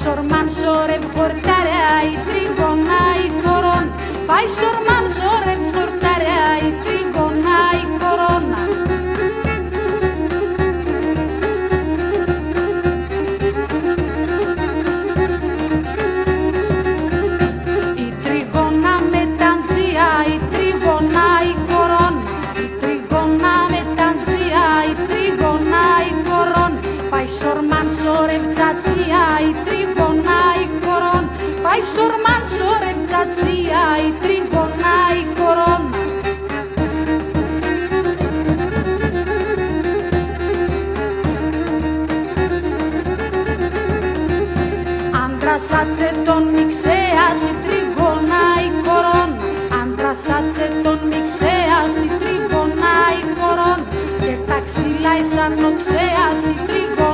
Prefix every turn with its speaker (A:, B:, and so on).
A: σορμάν σορευ χορταρέα η τρίγωνα η κορών. Πάει σορμάν σορευ χορταρέα η τρίγωνα η κορώνα. Η τρίγωνα με ταντζία, η τρίγωνα η κορώνα. Η τρίγωνα με ταντζία, η τρίγωνα η κορώνα. Πάει σορμάν σορευ τζατζία, η τρίγωνα η κορώνα. Πάει σορμάν σορευ τζατζία, η τρίγωνα η κορώνα. Άντρας άτσε τον μιξέας, η τρίγωνα η κορώνα. Άντρας άτσε τον μιξέας, η τρίγωνα η κορώνα. Και τα ξύλα σαν οξέας, η τρίγωνα.